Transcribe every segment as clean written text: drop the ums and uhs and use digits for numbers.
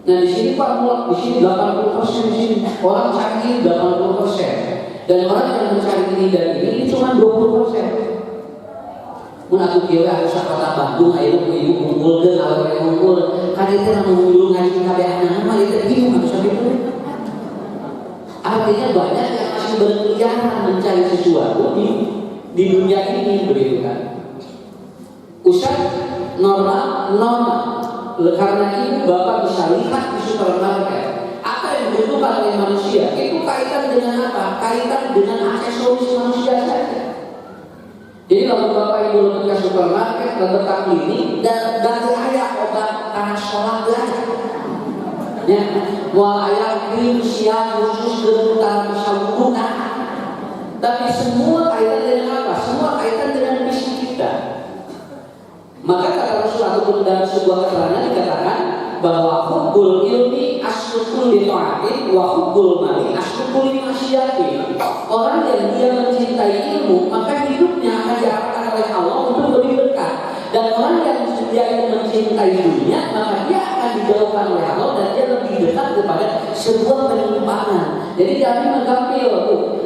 Nah di sini Pak Mulak, di sini 80% di sini orang cari 80%, dan orang yang mencari ini dan ini cuma 20%. Mun aku kira aku sakota Bandung, ayo ibu kumpul ke awewe kumpul, kan itu mengunjung ngaji kabeh anak mah itu bingung harus sampai itu. Artinya banyak yang masih berkeliaran mencari sesuatu di dunia ini, begitu kan? Ustaz normal, karena itu Bapak bisa lihat di supermarket apa yang dibutuhkan oleh manusia itu kaitan dengan apa? Kaitan dengan aksesoris manusia saja. Jadi kalau Bapak Ibu ke supermarket letak ini dan dari ayah obat karena sholat aja. Ya, mau ayah krim siang khusus gerutan sabunan. Tapi semua kaitan dengan apa? Semua kaitan dengan fisik kita. Maka kata Rasulullah dalam sebuah keterangan dikatakan bahwa hubbul ilmi aslukul li ta'atin wa hubbul mali aslukul li masyiatin. Orang yang dia mencintai ilmu maka hidupnya akan diarahkan oleh Allah untuk lebih berkah. Dan orang yang dia mencintai dunia maka dia akan dijauhkan oleh Allah dan dia lebih dekat kepada sebuah penyimpangan. Jadi jangan menggampil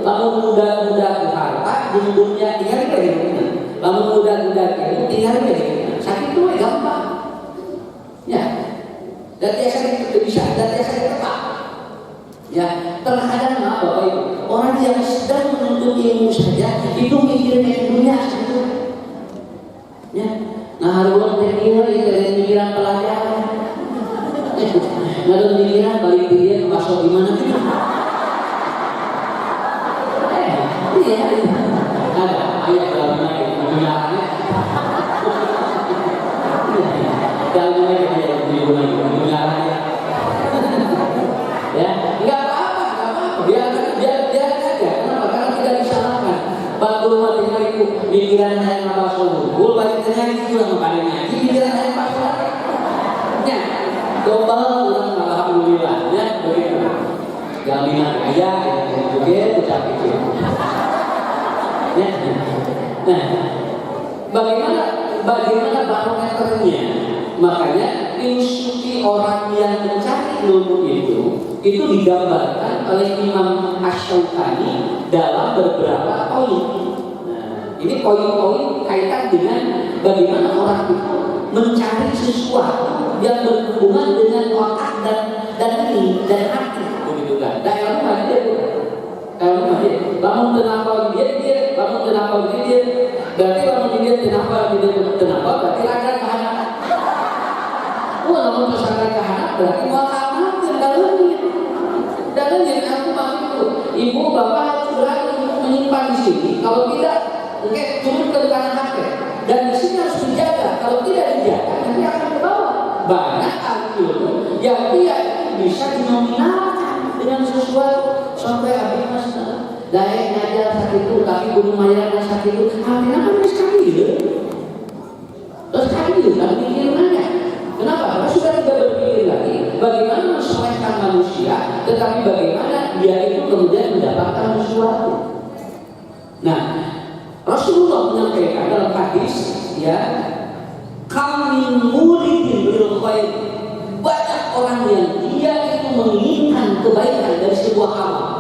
lalu muda-muda di harta di dunia tinggal bagaimana? Lalu muda-muda itu tinggal bagaimana? Sakit itu gampang. Ya. Dan dia sakit bisa, dan dia sakit tetap. Ya, terkadang Bapak Ibu, orang yang sedang menuntut ilmu saja itu mikirnya dunia saja. Ya, nah haruan mikir itu pikiran pelajaran. Lalu pikiran balik dia masuk di mana gitu. Iya, ada ayat dalam dunia. Dalam dunia ya, nggak apa-apa, biarkan aja. Kenapa? Karena tidak disalahkan. Batu rumah tinggal itu pikiran saya nggak masuk, balik tengah itu sama padanya. Pikiran saya masuk. Ya, coba ulang alhamdulillah. Ya, begitu. Jaminan aja, juga ucap itu. Ya, nah, bagaimana barometernya? Makanya filosofi orang yang mencari ilmu itu digambarkan oleh Imam Asy-Syaukani dalam beberapa poin. Nah, ini poin-poin kaitan dengan bagaimana orang itu mencari sesuatu yang berhubungan dengan otak dan ini dan hati, begitu kan? Dalam bangun kenapa dia, bangun kenapa dia, berarti bangun dia kenapa berarti ada kehadiran. Namun kesalahan kehanap berarti wakamat dan dalamnya aku maksud itu ibu bapak harus berani untuk menyimpan di sini. Kalau tidak, turun ke tanah hati dan di sini harus dijaga. Kalau tidak dijaga nanti akan ke bawah. Banyak ilmu yang dia bisa dinominalkan dengan sesuatu sampai habis mas daerah ngajar sakit itu tapi gunung mayar sakit itu artinya kan sekali ya. Terus sekali kan mikir aja. Kenapa? Karena sudah tidak berpikir lagi bagaimana mensolehkan manusia, tetapi bagaimana dia itu kemudian mendapatkan sesuatu. Nah, Rasulullah menyampaikan dalam hadis, ya, kamin muridin bil khair. Banyak orang yang dia itu menginginkan kebaikan dari sebuah amal,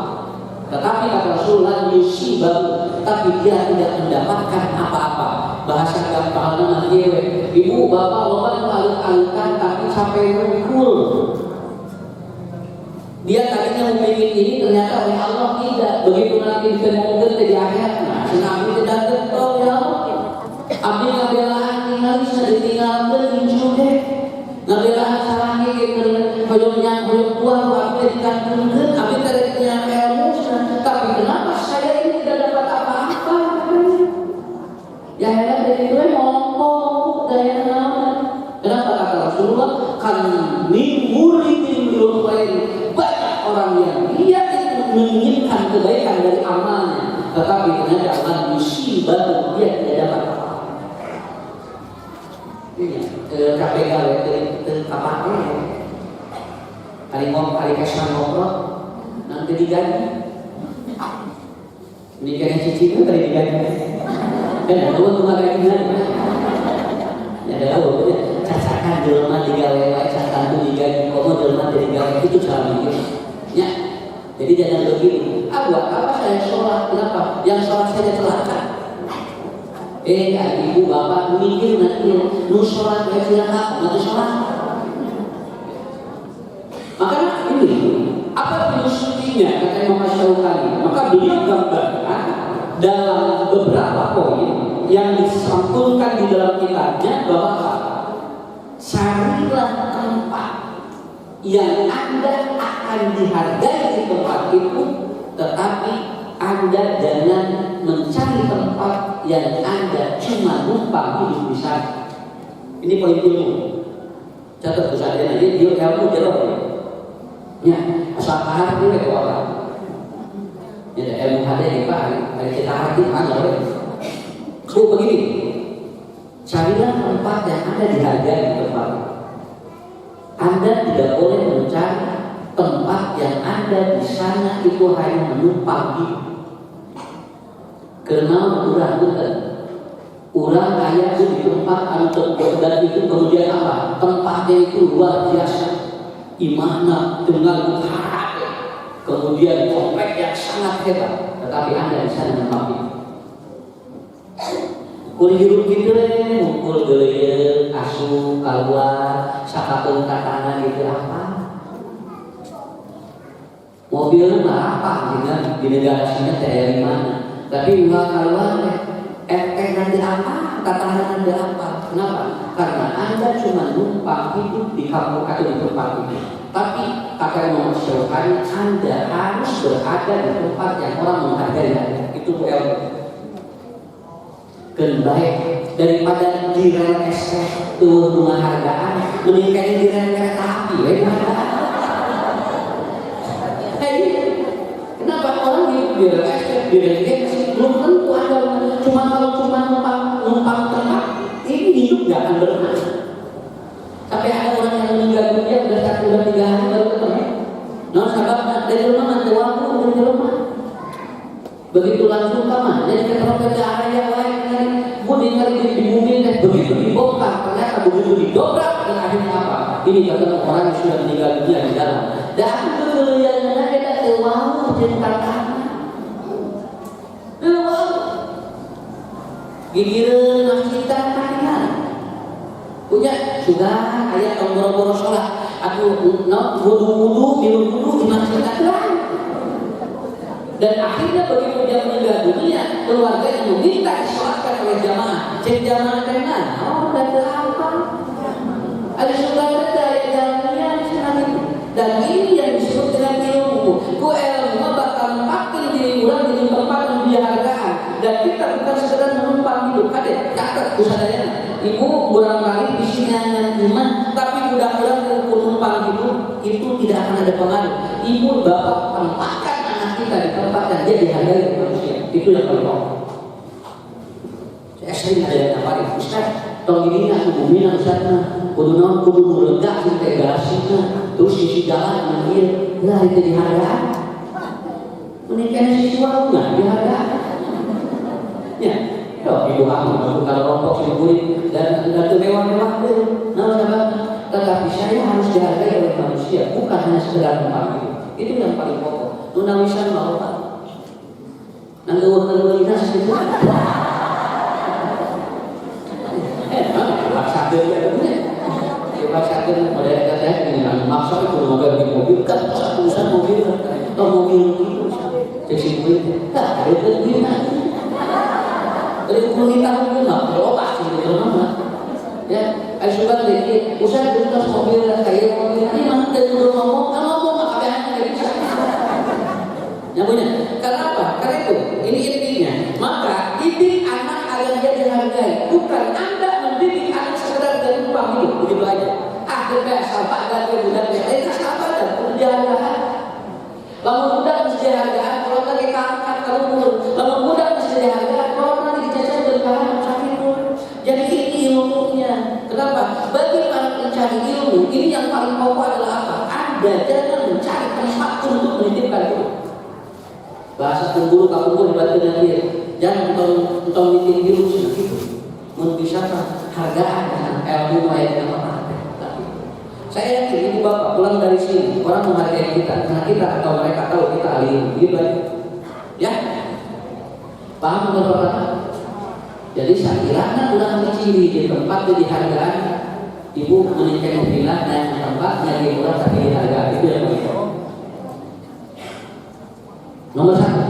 tetapi kata Rasulullah yusibah, tapi dia tidak mendapatkan apa-apa. Bahasa gampangnya ngewe, ibu bapak loban aluk-alukan tapi sampai rukul. Dia tadinya memiliki ini ternyata oleh Allah tidak. Begitu nanti ditemukan di akhirat, nah senang tidak getol ya Allah. Abdi ngabelaan tinggal bisa ditinggalkan injude. Ngabelaan salahnya ke hoyongnya hoyong tua, abdi dikandungkan, abdi ternyata ilmu. Tapi kenapa saya ini tidak dapat apa-apa? Ya dari itu ngomong dari nama. Kenapa kata Rasulullah? Kan min muridin bil khair. Banyak orang yang dia itu menginginkan kebaikan dari amalnya, tetapi ternyata Allah musibah dia tidak dapat apa-apa. Ini KPK itu apa? Kali kesan ngobrol nanti digaji. Nikahnya cicitnya tadi digaji. Dan ada rumah kayak gimana? Ya ada tahu ya. Cacakan jelema digawe wae cacakan tu digaji komo jelema Itu cara mikirnya. Jadi jangan begini. Buat apa saya sholat? Kenapa? Yang sholat saja celaka. Ibu bapak mikir nanti nu sholat silakan, nanti sholat. Maka ini apa filosofinya kata Imam Syaukani? Maka beliau gambarkan dalam beberapa poin yang disampulkan di dalam kitabnya bahwa carilah tempat yang Anda akan dihargai di tempat itu, tetapi Anda jangan mencari tempat yang Anda cuma numpang hidup di sana. Ini poin ilmu. Catat tulisan aja, dia ilmu jawab. Ya, asal paham dia ke orang. Ya, ilmu ada di Pak, ada kita hati mana boleh. Begini, carilah tempat yang Anda dihargai di tempat. Anda tidak boleh mencari tempat yang Anda di sana itu hanya menumpang hidup. Karena orang kaya itu di tempat untuk dan itu kemudian apa? Tempatnya itu luar biasa. Imana dengan hati, kemudian komplek yang sangat hebat, tetapi Anda di sana menumpang hidup. Kul hirup gitu ngumpul geuleun asup keluar sakapeung katangan gitu apa mobilnya mah apa dengan di negara sini teh di mana tapi ulah keluar nanti apa katangan nanti apa kenapa karena Anda cuma numpang hidup di kampung atau di tempat ini tapi kata Imam Syaukani Anda harus berada di tempat yang orang menghargai itu ilmu. Dan baik daripada di rel SF tuh rumah hargaan meningkatnya di rel kereta api kenapa orang di rel SF di rel kereta belum tentu ada kalau cuma numpang tempat ini hidup gak akan berhasil tapi ada orang yang meninggal dunia udah 3 hari baru ketemu sabab dari rumah nanti waktu dari rumah begitu langsung kamar jadi keterangan area lain budi kali di bumi begitu dibongkar ternyata begitu didobrak dan akhirnya apa ini kata orang yang sudah meninggal dunia di dalam dan itu yang ada terlalu ceritakan terlalu gigireun kita kan punya sudah ayat boro-boro sholat aku wudu minum wudu di masjid dan akhirnya begitu dia meninggal dunia keluarga yang meminta disolatkan oleh jamaah jadi jamaah dengan dari apa ada saudara dari jamaah dan ini yang disebut dengan ilmu ku ilmu bakal makin diulang di tempat yang dihargaan dan kita bukan sekedar menumpang hidup kadek catat usadanya ibu barangkali isinya yang iman tapi mudah-mudahan menumpang hidup itu tidak akan ada pengaruh ibu bapak tempatkan kita di tempat yang dia dihargai manusia itu yang paling pokok. Saya sering ada yang nawarin Ustaz, tolong ini aku bumi Ustaznya, kudu melegak integrasinya, terus sisi jalan menggil, lah itu dihargai. Menikahnya sisi warung nggak dihargai. Ya, ibu aku kalau rompok sibuk dan itu mewah-mewah deh, tetapi saya harus dihargai oleh manusia, bukan hanya sekedar tempat itu yang paling pokok. Nunawisan mau Pak nanggung dinas itu paksakan ya paksakan pada kata ini maksa itu mobil kan urusan mobil atau mobil itu jadi mobil tak ada keinginan dari 10 tahun itu nggak perlu pasti itu nama ya asupan jadi usaha beritas mobil kayak mobil ini mana dari udah ngomong nggak ada yang bisa nyambungnya, karena apa? Karena itu, ini intinya. Maka didik anak agar dia dihargai, bukan Anda mendidik anak sekedar dari numpang hidup, begitu aja. Akhirnya sahabat dan budak itu sahabat dan dihargai. Lalu budak mesti dihargai, kalau lagi kakak kalau umur, lalu budak mesti dihargai, kalau nanti dijajah berbahan sakit pun. Jadi ini ilmunya. Kenapa? Bagi para pencari ilmu, ini yang paling pokok adalah apa? Anda jangan mencari tempat untuk menitipkan itu. Bahasa kumpul kampung dibatin dia jangan untuk meeting biru gitu mau bisa hargaan dengan ilmu ayat yang apa Saya yakin ibu bapak pulang dari sini orang menghargai kita karena kita atau mereka tahu kita ahli ilmu. Gitu aja. Ya, paham betul bapak? Jadi saya kira kan udah menciri di tempat itu dihargai. Ibu menikah mobilan dan tempatnya di murah tapi dihargai, itu yang begitu. Nomor satu.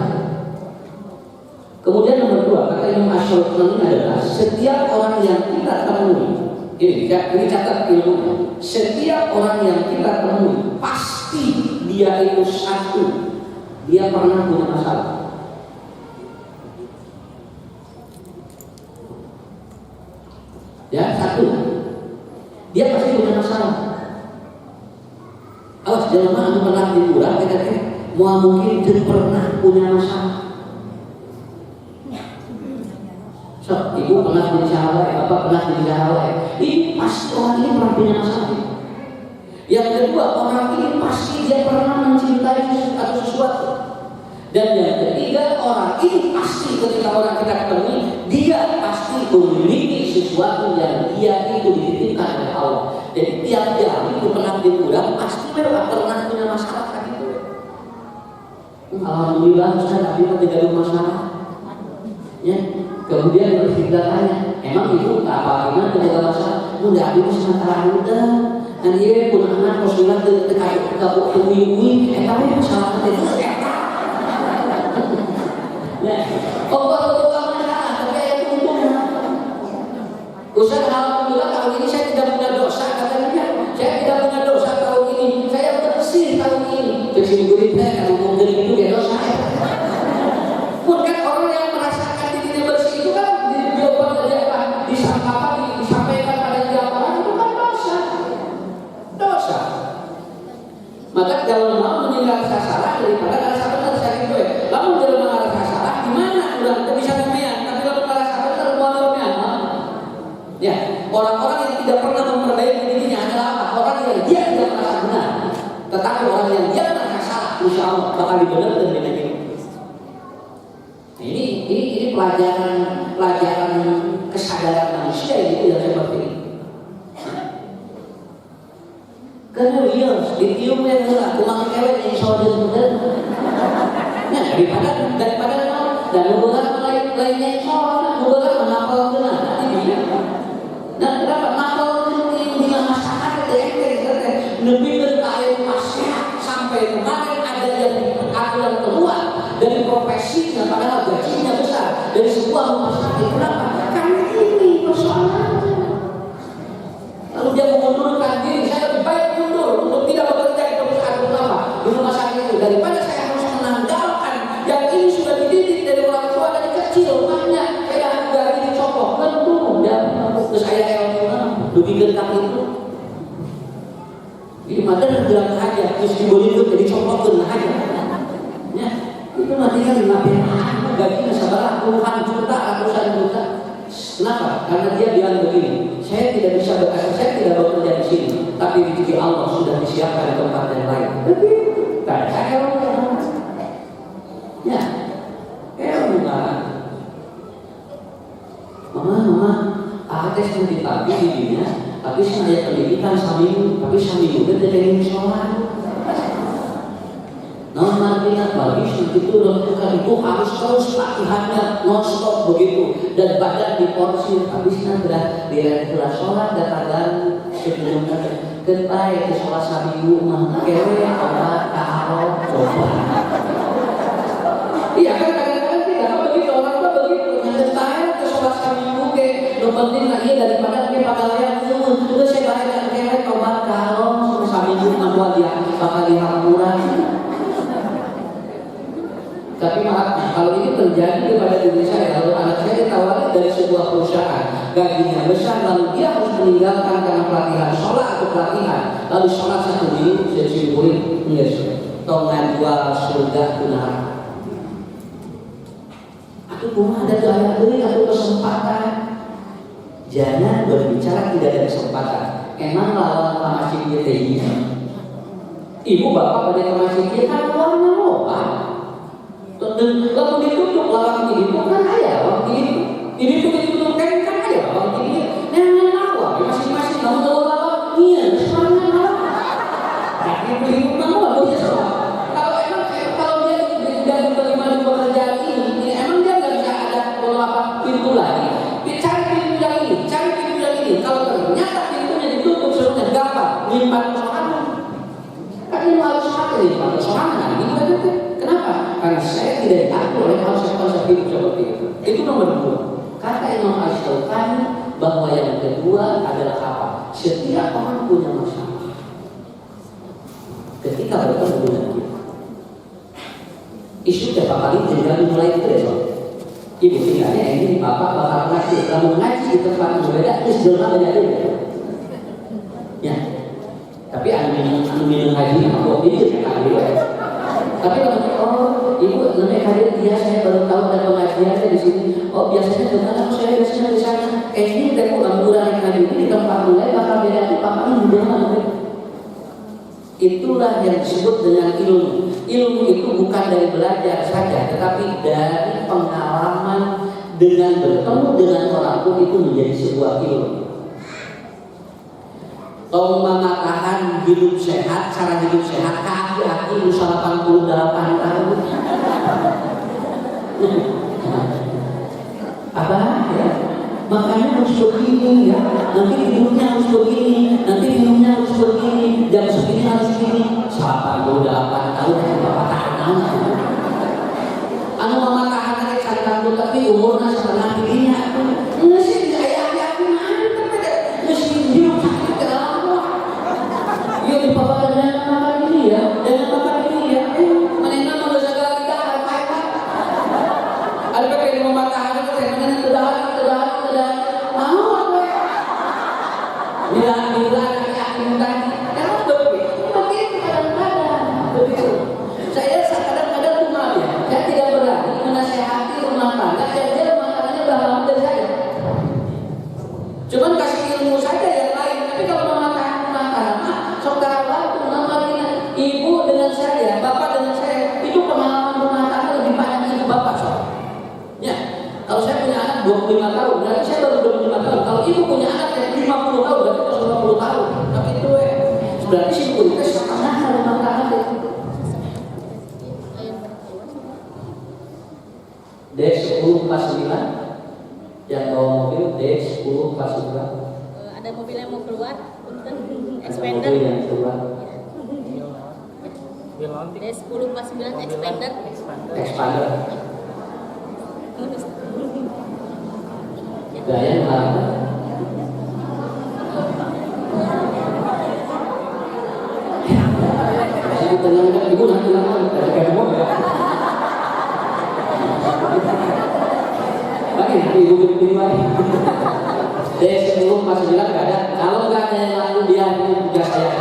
Kemudian nomor dua, kata Imam Ash-Shawkani adalah setiap orang yang kita temui, ini catat ilmunya, setiap orang yang kita temui pasti dia itu satu, dia pernah punya masalah. Ya, satu, dia pasti punya masalah. Awas jangan mau pernah dikurang, mau mungkin dia pernah punya masalah. So, ibu pernah jadi sahabat, bapak pernah jadi sahabat. Ini pasti orang ini pernah punya masalah. Yang kedua, orang ini pasti dia pernah mencintai sesuatu. Dan yang ketiga, orang ini pasti ketika orang kita ketemu, dia pasti memiliki sesuatu yang dia itu dititipkan oleh Allah. Jadi tiap jam itu pernah dikurang, pasti memang pernah punya masalah kan itu. Alhamdulillah, Ustaz, tapi tidak ada masalah. Ya. Kemudian kita tanya, emang ibu apa gimana tidak ada masalah? Mudah ibu sementara muda, dan dia pun anak konsulat dekat kebuk-buk, tapi masalah itu ya, kalau masalah, tapi itu untungnya. Ustaz, alhamdulillah tahun ini saya tidak punya dosa, katanya dia. Saya tidak punya dosa tahun ini, saya bersih tahun ini. Bersih gurit saya kalau ngomong dari itu dia dosa. Pun kan orang yang merasakan dirinya bersih itu kan disampaikan pada dia orang itu kan dosa. Maka kalau mau meninggalkan salah daripada rasa benar saya itu ya. Lalu kalau mengarah salah gimana? Udah kita bisa memayang, tapi kalau merasa benar buahnya ya, orang-orang yang tidak pernah memperbaiki dirinya adalah apa? Orang yang dia tidak merasa benar, tetapi orang yang dia merasa salah, insya Allah bakal dibenarkan dengan ini. Ini pelajaran kesadaran manusia itu yang seperti ini. Karena dia ditiup yang murah, kumang kewet yang saudara muda. Nah, daripada dan hubungan lainnya yang saudara, hubungan menapal dengan ini. Dan kenapa nakal dengan masyarakat lebih berkaya masyarakat sampai kemarin ada yang keluar dari profesinya padahal gajinya besar dari sebuah rumah sakit. Kenapa? Karena ini persoalannya. Lalu dia mengundurkan diri, saya lebih baik mundur untuk tidak bekerja di perusahaan utama di rumah sakit itu daripada saya harus menanggalkan yang ini sudah dididik dari orang tua dari kecil. Makanya saya harus gaji dicopot, tentu dan terus saya lebih kaki itu. Ini madar bilang aja, terus dibeli itu jadi copot aja. Ya, itu nanti kan 5 gajinya seberapa puluhan juta, ratusan juta. Kenapa? Karena dia bilang begini, saya tidak bisa bekerja, saya tidak bekerja di sini, tapi rezeki Allah sudah disiapkan di tempat yang lain. Tapi saya ya, mama, ada yang ditagi dirinya, tapi saya pendidikan sambil, tapi sambil juga tidak sholat. Nantinya bagus itu lakukan itu harus terus latihannya non-stop begitu dan badan diporsi habisnya sudah direktur sholat dan sebelum ketai ke sholat sabiu mah kewe obat kaharo coba. Iya kan kadang-kadang tidak begitu orang tua begitu ketai ke sholat sabiu ke penting lagi daripada ke pakaian itu saya bayar kewe obat kaharo sabiu mah dia bakal dihampuran. Tapi maaf, kalau ini terjadi kepada diri saya, lalu anak saya ditawari dari sebuah perusahaan, gajinya besar, lalu dia harus meninggalkan karena pelatihan sholat atau pelatihan, lalu sholat 1 minggu, saya simpulin, yes, tongan jual surga benar. Aku cuma ada daya beli, aku kesempatan. Jangan berbicara tidak ada kesempatan. Emang lawan masjid dia ini, ibu bapak pada masjid dia kan uangnya loba. Lalu ditutup lawan ini itu kan ayah waktu ini tuh ditutup kan ayah waktu ini nenek awal masing-masing kamu tahu lawan iya semuanya nyimpan sorangan. Kan ini harus pakai nyimpan sorangan. Kenapa? Karena saya tidak diatur oleh konsep-konsep hidup seperti itu. Itu nomor 2. Kata Imam Asy-Syaukani bahwa yang kedua adalah apa? Setiap orang punya masalah ketika bertemu dengan kita. Isu tiap kali tinggal mulai besok. Ibu tinggalnya ini bapak bakal ngaji. Kalau ngaji di tempat berbeda, terus jelma beda. Ya. Tapi anu minum haji aku ini kan dia. Tapi kalau ibu namanya kadir dia saya baru tahu ada pengajian di sini. Oh biasanya dengan saya biasanya di sana. Ini tempo ambulan haji ini di tempat mulai bakal beda di papan jelma. Itulah yang disebut dengan ilmu. Ilmu itu bukan dari belajar saja, tetapi dari pengalaman dengan bertemu dengan orang pun itu menjadi sebuah ilmu. Tong mengatakan hidup sehat, cara hidup sehat, kaki-kaki usia 88 tahun. Apa? Ya? Makanya harus begini ya. Nanti hidupnya harus begini, nanti minumnya harus begini, jam segini harus begini. 88 tahun bapak tahan. Anu mama tahan aja cari kamu tapi umurnya setengah dirinya. Nggak sih saya aku mana tapi nggak sih hidup sakit kenapa? Ya di papa dengan makan ini ya, dengan makan ini ya. Mana mau segala kita apa? Ada pakai mama tahan itu saya mana sudah mau apa? Bilang yakin tadi. Emang begitu kadang-kadang begitu. Saya kadang-kadang rumah ya. Saya tidak berani menasehati rumah tangga dan dia rumah tangganya bahan dari saya. Cuman kasih ilmu saja yang lain. Tapi kalau rumah tangga, saudara waktu namanya ibu dengan saya, bapak dengan saya, itu pengalaman rumah tangga lebih banyak ibu bapak soal. Ya. Kalau saya punya anak 25 tahun, berarti saya baru 25 tahun. Kalau ibu punya anak yang 50 tahun, berarti harus 50 tahun. Tapi itu berarti si ibu itu setengah rumah tangga. D10 kelas 9 yang bawa mobil D10 kelas 9. Ada mobil yang mau keluar, punten Ada expander. mobil yang keluar. D10 kelas 9 expander. Expander. Gaya melarang. Masih ditengahkan ibu nanti dari kemo ya. Bagi ibu pilih lagi. D10 pas bilang nggak ada. Kalau nggak ada yang lalu dia juga saya.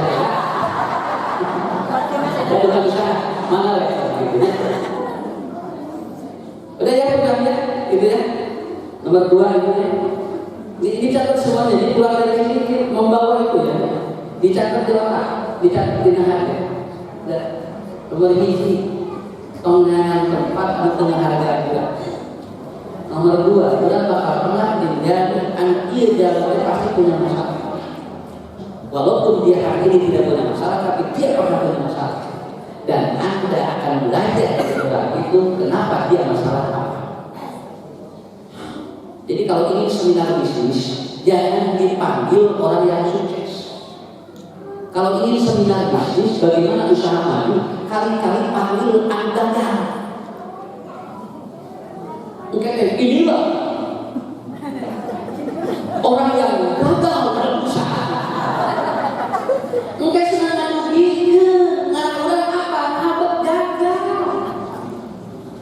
Saya bukan bisa mana lah gitu. Udah ya programnya, gitu ya. Nomor 2 itu ya. Dicatat semuanya, jadi pulang dari sini membawa itu ya. Dicatat di otak, dicatat di hati. Nomor 1, tonggangan tempat di tengah harga juga. Nomor 2, udah bakal pernah menjadi anjir dalamnya pasti punya masalah. Walaupun dia hari ini tidak punya masalah, tapi dia pernah punya masalah. Dan Anda akan belajar dari orang itu kenapa dia masalah apa. Jadi kalau ingin seminar bisnis, jangan dipanggil orang yang sukses. Kalau ingin seminar bisnis, bagaimana usaha maju, kali-kali panggil Anda kan. Inilah orang yang gagal berusaha. Mungkin senang begitu, orang apa? Abad gagal.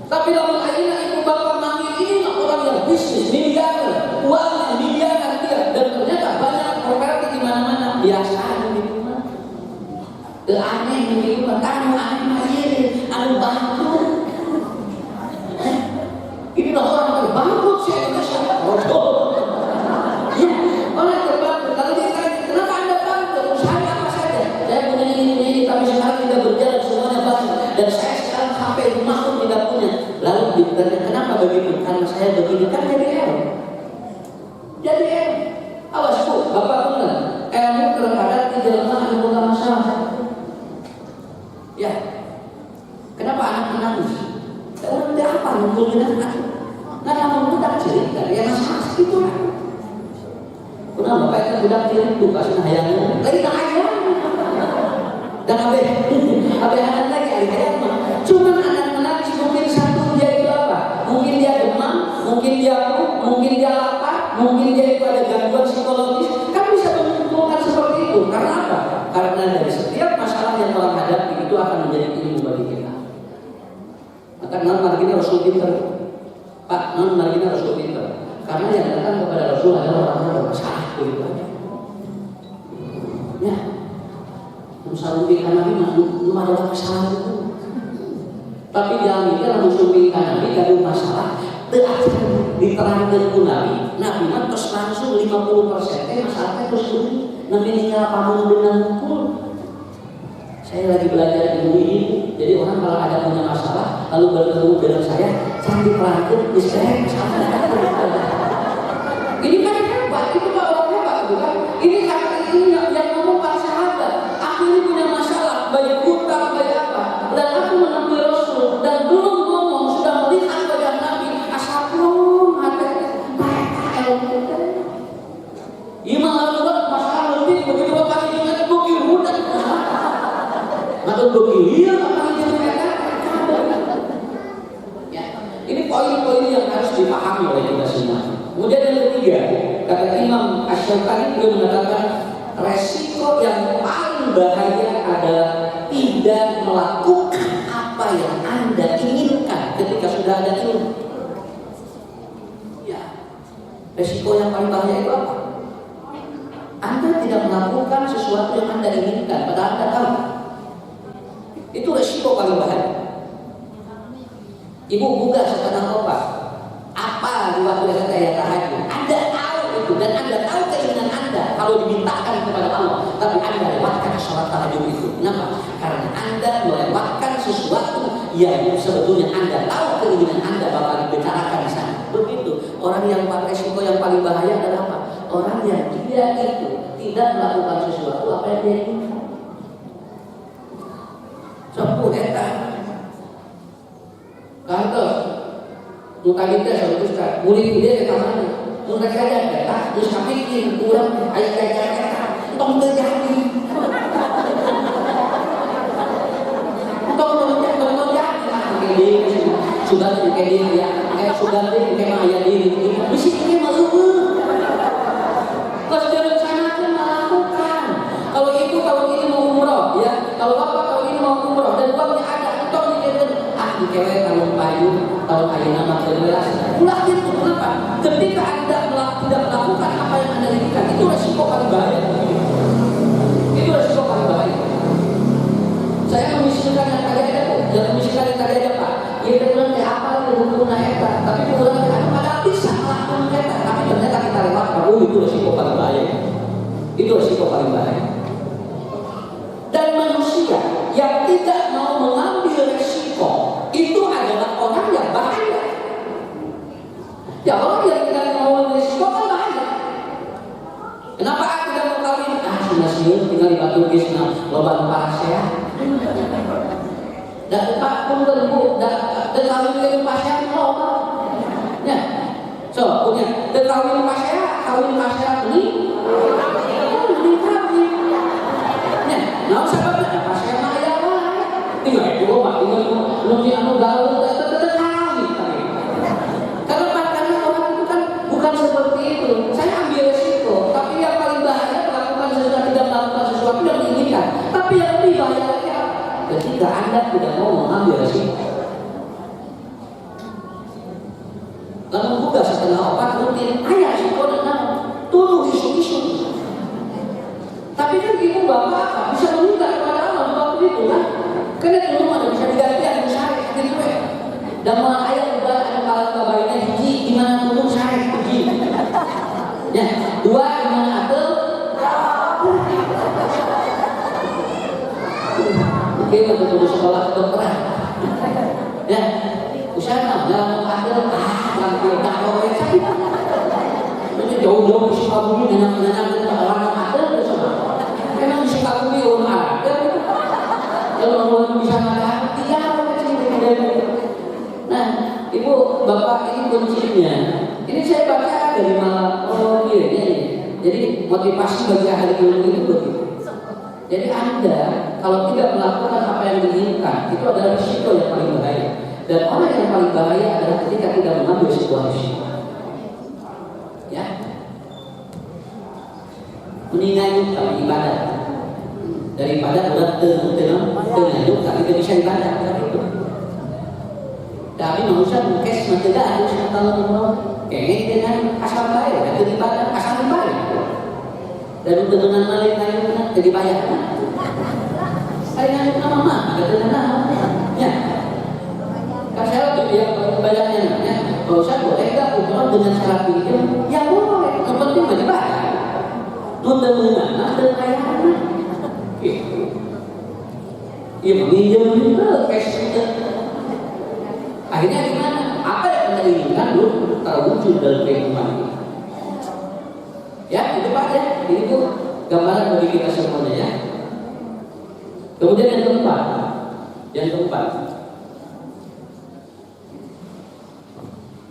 Tapi kalau akhirnya ibu bapak manggil ini orang yang bisnis miliaran, uangnya miliaran dia, dan ternyata banyak properti di mana-mana. Biasa di rumah. Aneh di rumah, kamu aneh aja, anu bantu. Inilah orang terbangkrut si Indonesia. Ya, orang terbangkrut. Kalau dia tanya, kenapa Anda bangkrut? Usaha apa saja? Saya punya ini, tapi sekarang tidak berjalan semuanya bagus. Dan saya sekarang sampai rumah pun tidak punya. Lalu ditanya, kenapa begitu? Karena saya begini kan jadi error. Jadi error. Awas bu, bapak benar. Ilmu terkadang tidak ada bukan masalah. Ya, kenapa anak menangis? Orang tidak apa mengumpulkan anak. Nah kamu budak cerita, ya masalah itu. Kenapa bapak itu budak cerita? Kasih hayangnya. Lagi tak hayang. Dan abe anak lagi hari mah. Cuma anak menangis mungkin satu dia itu apa? Mungkin dia demam, mungkin dia flu, mungkin dia lapar, mungkin dia itu ada gangguan psikologis. Kan bisa menentukan seperti itu. Karena apa? Karena dari setiap masalah yang orang hadapi itu akan menjadi ilmu bagi kita. Maka margina Rasul pintar. Pak, margina Rasul pintar. Karena yang datang kepada Rasul adalah orang-orang bermasalah begitu aja. Ya. Musa pingkan Nabi belum ada masalah itu. Tapi jangan mikir Musa pingkan Nabi gaduh masalah terakhir diterangkan ku Nabi. Nabi mah terus langsung 50% masalahnya terus dulu. Nabi ninggal pamun dengan mukul. Saya lagi belajar ilmu ini. Jadi orang kalau ada punya masalah lalu bertemu dengan saya, cantik pelanggan, istirahat masalah. Ini kan hebat, itu Pak orang hebat bukan? Ini ini yang ngomong para sahabat. Aku ini punya masalah, banyak hutang, banyak apa. Dan aku menemui Rasul dan belum ngomong sudah melihat wajah Nabi. Asapun hati Imam Al-Quran masalah lebih begitu bapak ini bukil mudah. Atau bukil apa ini mereka? Ya, ini poin-poin yang harus dipahami oleh kita semua. Kemudian yang ketiga, kata Imam Asy-Syaukani dia mengatakan resiko yang paling bahaya adalah tidak melakukan apa yang Anda inginkan ketika sudah ada ilmu. Ya, resiko yang paling bahaya itu apa? Anda tidak melakukan sesuatu yang Anda inginkan, padahal Anda tahu. Itu resiko paling bahaya. Ibu buka setengah opak. Apa di waktu saya tahajud? Anda tahu itu dan Anda tahu keinginan Anda kalau dimintakan kepada Allah, tapi Anda lewatkan sholat tahajud itu. Kenapa? Karena Anda melewatkan sesuatu yang sebetulnya Anda tahu keinginan Anda bakal dibicarakan di sana. Begitu. Orang yang resiko yang paling bahaya adalah apa? Orang yang dia itu tidak melakukan sesuatu apa yang dia inginkan. Sepuluh eta. Kantor. Muka kita sama Ustaz, murid dia ke kamarnya. Muka saya datang, terus kami bikin kurang, ayat tong terjadi. Tong jadi sudah kayak dia ya, kayak sudah dia kayak ayat ini. Mesti ini malu. Kalau direncanakan melakukan. Kalau itu tahun ini mau umroh, ya. Kalau bapak tahun ini mau umroh dan uangnya ada, tong dikira dikewek tahun payung, tahun ayeuna mah belas. Ulah gitu, kenapa? Ketika Anda tidak melakukan apa yang Anda inginkan, itu resiko paling bahaya. Itu resiko paling bahaya. Saya memisahkan yang tadi ada kok, yang memisahkan yang tadi ada Pak. Ya kemudian kayak apa yang hukumnya eta, tapi kemudian padahal bisa melakukan eta, tapi ternyata kita lewatkan. Oh, itu resiko paling bahaya. Itu resiko paling bahaya. Dan manusia yang tidak mau mengambil resiko itu adalah orang yang bahaya. Ya orang yang tidak mau mengambil resiko kan bahaya. Kenapa aku tidak mau kawin? Sudah siun tinggal di Batu Gisna, loba paras ya. Dan Pak pun terbu, dan kawin dengan pasien loba. Ya, so punya. Dan kawin pasien ini. Nah, sebabnya pasien ayah lah. Tinggal itu Pak, tinggal nanti anu gaul tetap kawin. Karena orang itu kan bukan seperti itu. Saya ambil resiko, tapi yang paling bahaya melakukan sesuatu tidak melakukan sesuatu yang diinginkan. Tapi yang lebih bahaya lagi apa? Ketika Anda tidak mau mengambil resiko. Lalu juga setelah obat rutin, ayah resiko dan turun isu-isu. Tapi kan ibu bapak bisa meminta kepada Allah waktu itu kan? Karena itu ada bisa diganti ada syarek gitu ya. Dan malah ayat juga ada kalau kabarnya hiji gimana turun syarek hiji. Ya, dua gimana atul? Oke, betul sekolah kedokteran. Ya, usaha dalam atul nanti kalau sakit. Ini jauh-jauh di Sukabumi dengan orang atul bersama. Memang di Sukabumi orang ada. Kalau orang bisa makan, tinggal kecil. Nah, ibu, bapak ini kuncinya. Ini saya baca dari malam. Oh iya, ini. Jadi motivasi bagi ahli ilmu itu begitu. Jadi Anda kalau tidak melakukan apa yang diinginkan, itu adalah risiko yang paling bahaya. Dan orang yang paling bahaya adalah ketika tidak mengambil sebuah risiko. Ya, mendingan kalau ibadah daripada udah tenang tapi tidak bisa ibadah. Tapi manusia mengkes tidak harus kalau kayaknya dengan asal baik, dan ibadah asal baik. Dan dengan lain-lain jadi banyak. Saya nama mah, ada nama. Ya. Kan saya lebih yang banyaknya namanya. Kalau saya boleh nggak umroh dengan cara pinjam? Ya boleh. Yang penting bagi bayar. Mudah-mudahan ada bayaran. Gitu. Ya pinjam juga cash juga. Akhirnya gimana? Apa yang anda inginkan belum terwujud dalam kehidupan ini. Ya, itu Pak ya. Ini tuh gambaran bagi kita semuanya ya. Kemudian yang keempat,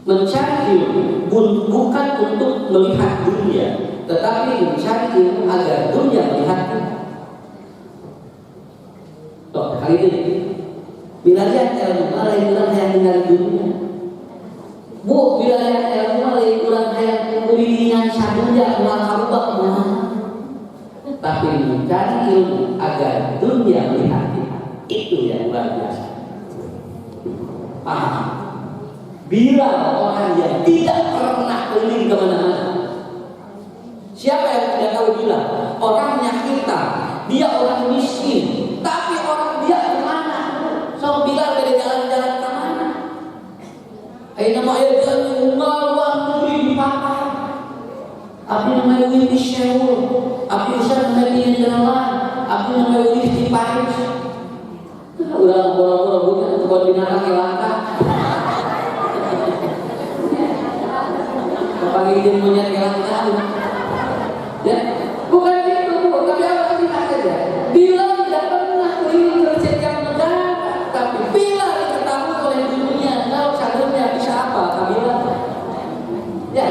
mencari ilmu bukan untuk melihat dunia, tetapi mencari ilmu agar dunia melihat kita. Tuh, kali ini bila lihat ilmu malah ulang hayang dari dunia. Bu, bila lihat ilmu malah ulang hayang kulilingan sadunya ulang harubak mah. Tapi mencari ilmu agar dunia melihat kita, itu yang luar biasa. Paham? Bila orang yang tidak pernah keliling kemana-mana, siapa yang tidak tahu bila orangnya kita, dia orang miskin, tapi orang dia kemana? So bila dari jalan-jalan kemana? Ayo nama ayat jalan luar negeri di Papua. Abi namanya Windy Sherwood, Abi usah namanya Jalan, Abi namanya Windy di Paris. Udah bola-bola bukan binatang langka. Panggil dia monyet langka. Ya, bukan itu, tapi apa sih saja? Bila tidak pernah keliling ke setiap negara, tapi bila diketahui oleh dunia, tahu sadarnya bisa apa? Kabila. Ya,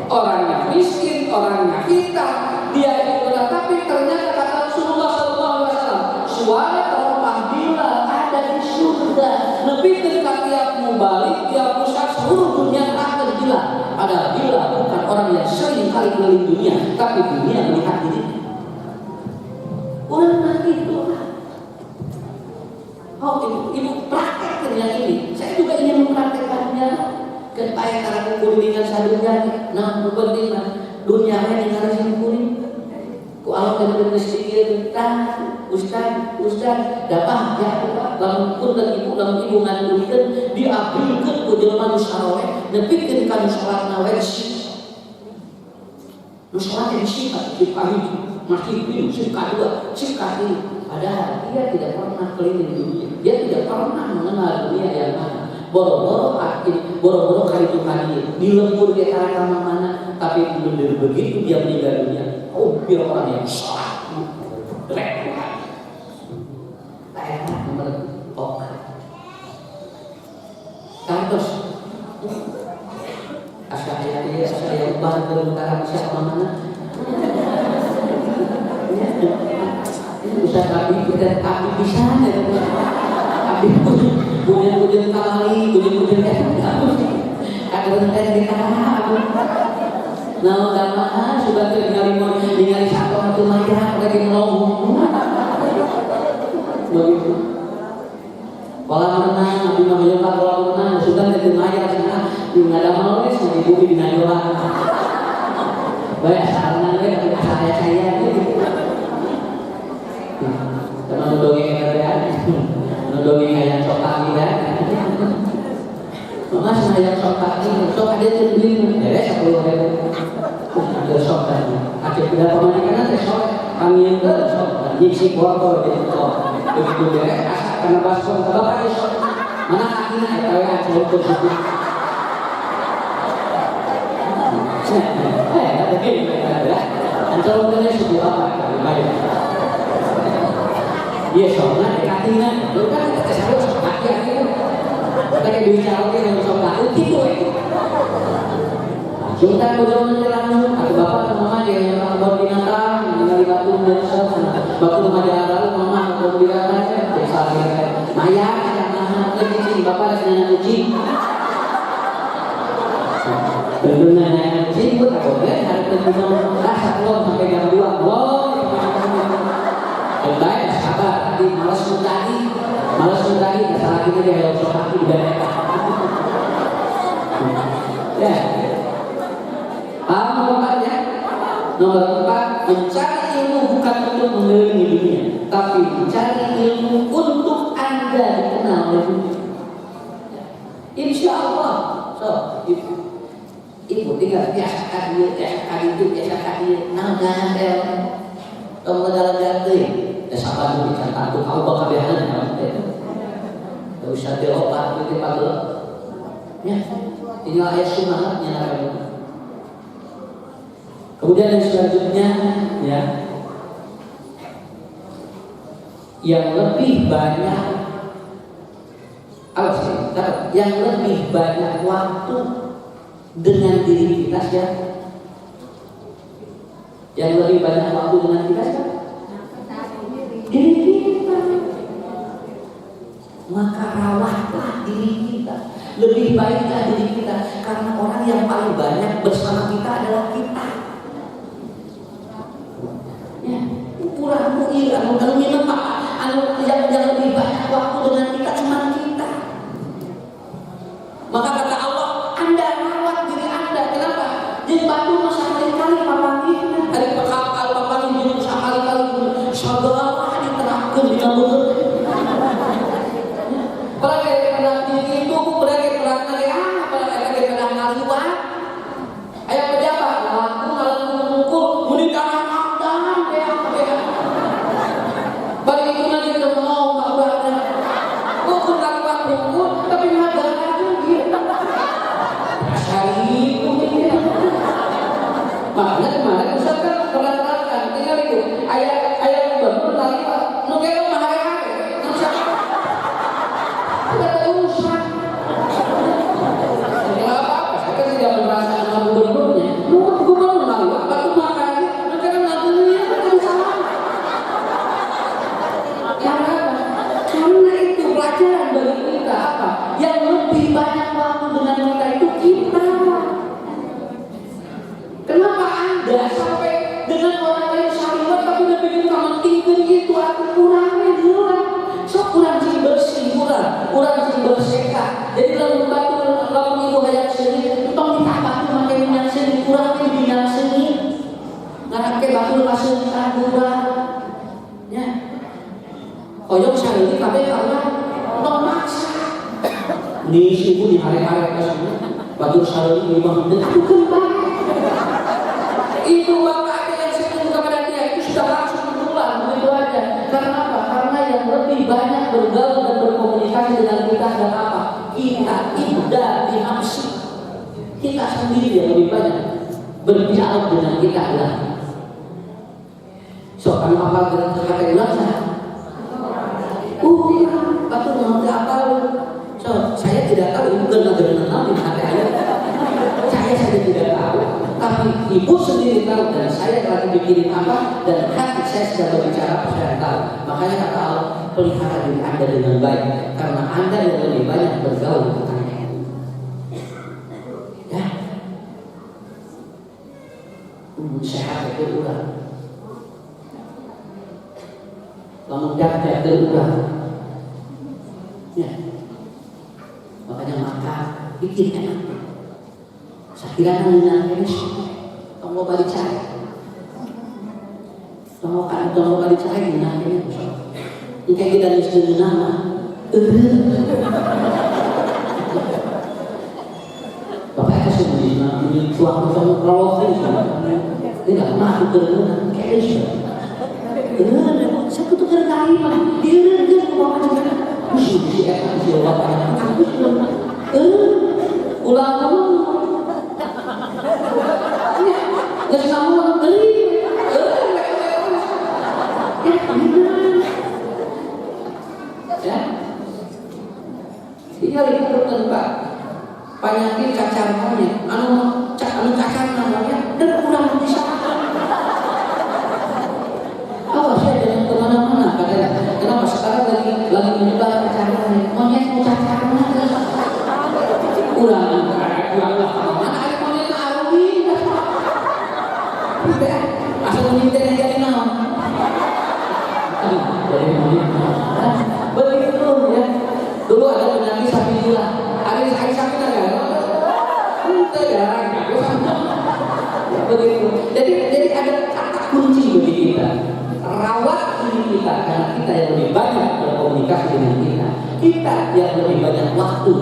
orangnya miskin, orangnya kita, dia itu tapi ternyata kata Rasulullah SAW, suara teropah bila ada di surga, lebih ketika tiap mubalik, tiap pusat seluruh dunia akan bila. Ada bila bukan orang yang sering kali keliling dunia, tapi dunia melihat diri. Orang mati itu. Oh, ibu praktek yang ini. Saya juga ingin mempraktekannya. Ketaya karena kulilingan sadunya. Nah, penting dunia ini harus kuling. Ku Allah kemudian sedikit Ustaz, dapat ya, lamun dan ibu ngandungkan diambilkan ku jelema nu saroe, nepikeun ka nu salatna we nu salat disifat di pagi masih bingung sih kedua sih kali. Padahal dia tidak pernah keliling dunia, dia tidak pernah mengenal dunia yang mana. Boro-boro kali itu kali di lembur dia karena mana, tapi belum begitu dia meninggal dunia. Oh, biar orang yang salah rek kayak nomor oke kantos asal saya ubah ke utara bisa kemana bisa tapi kita api bisa api kemudian kali kemudian ada rentan di tanah nah karena sudah ningali satu atau macam lagi melong begitu kolam renang nabi menunjukkan kolam renang sudah dari maya sana nggak ada menulis di bumi di najola banyak sarannya tapi saya gitu teman mendongeng kerjaan mendongeng ayam sokak gitu mas ayam sokak ada yang beli ya 10.000 ada sokak ada berapa mana kan sok kami yang sok nyiksi botol gitu begitu beres asal karena baskom bapak itu mana kakinya kayak saya itu ada kayak ancaman sebuah apa banyak iya soalnya kakinya lu kan kesal kaki kita kayak bicara yang sok kaki gitu Sultan udah menjelang atau bapak atau mama dia yang bawa binatang, meninggal di batu dari sana. Bapak remaja lalu mama mau bilang aja, biasa aja. Maya, lagi sini bapak lagi nanya kucing. Belum nanya kucing, gue takut ya. Hari kedua rasa belum sampai jam 2 belum. Baik, sabar. Tadi malas mencari, salah kita dia yang sok kaki udah nekat. Ya. Nomor 4 ya. Nomor 4, mencari ilmu bukan untuk mengelilingi dunia, tapi mencari ilmu untuk Anda dikenal oleh dunia. Insya Allah. So, ibu tinggal biasakan dia. Nanggal, kamu dalam jatuh. Ya sabar dulu bicara tuh kau bakal biaran ya. Gak usah diobat gitu pagi. Ya, ini ayat sunnahnya. Kemudian yang selanjutnya ya, yang lebih banyak apa sih? Yang lebih banyak waktu dengan diri kita ya. Yang lebih banyak waktu dengan kita ya. Diri kita. Maka rawatlah diri kita. Lebih baiklah diri kita, karena orang yang paling banyak bersama kita adalah kita. Ya, kurang hilang, kalau minum yang lebih banyak waktu dengan kita cuma kita. Maka kata Allah, Anda rawat diri Anda. Kenapa? Jadi batu sekali-kali papangi, ada kapal papangi minum sekali-kali, sabar diterapkan di dalam mulut. Berarti pernah diri itu, berarti pernah ngaliwat. Ayah pejabat, aku ngalang-ngukul, menikah. Bagi itu nanti kita mau tak berada. Bukan kalimat rukun, tapi mengadakan juga. Hari itu makanya kemarin Ustaz kan pernah terangkan, tinggal itu ayat bangun lagi Pak. Nukero mahari-hari, tidak ada urusan. Tidak apa-apa, saya kan tidak merasa sama gubernurnya. Gubernur lagi Pak, batu makanya, nukero nantinya itu salah. Karena itu pelajaran bagi kita apa? Yang lebih banyak waktu dengan kita itu kita. Kenapa Anda sampai dengan orang lain sahabat tapi lebih kita mentingkan itu aku kurangnya dulu. So kurang sih bersih, kurang sih bersihkan. Jadi lalu ibu hayat seni, tong kita batu makai minyak seni, kurangnya minyak seni. Ngarap ke batu langsung kurang. Ya. Koyok saya ini kabeh karena memaksa. Nih ibu di hari-hari kesini, batu saya ini memang itu kembali. Itu bapak yang senyum kepada dia itu sudah langsung pulang begitu aja. Karena apa? Karena yang lebih banyak bergaul dan berkomunikasi dengan kita adalah apa? Kita tidak dinafsi. Kita sendiri yang lebih banyak berdialog dengan kita adalah. So kami apa kata ulama? Batu mengerti apa? So, saya tidak tahu ibu kenal di hati ayah. Saya saja tidak tahu, tapi ibu sendiri tahu dan saya lagi bikin apa dan hati saya sedang berbicara saya tahu. Makanya kata Allah, pelihara diri Anda dengan baik karena Anda yang lebih banyak bergaul dengan Anda. Ya, sehat itu ulang. Kemudian ada ulang. Ya, makanya maka bikin enak. Saya kira ini tunggu balik cari, tunggu balik cari ini. Jika kita disebut nama, bapak kasih ini suatu proses, tidak mampu kerana cash. Saya kutu kerja ini, dia bapak juga. Mesti bapak aku ulang nggak kamu beli ya tinggal itu tempat penyakit cacar monyet anu cacar namanya dan kurang bisa lagi menyebar pacaran, monyet mau pacaran udah mana ada monyet arwin asal monyet yang jadi naon dari monyet begitu ya. Dulu ada penyanyi sapi gila, ada sapi kan begitu. Jadi ada kata kunci bagi kita. Rawat diri kita karena kita yang lebih banyak berkomunikasi dengan kita. Kita yang lebih banyak waktu.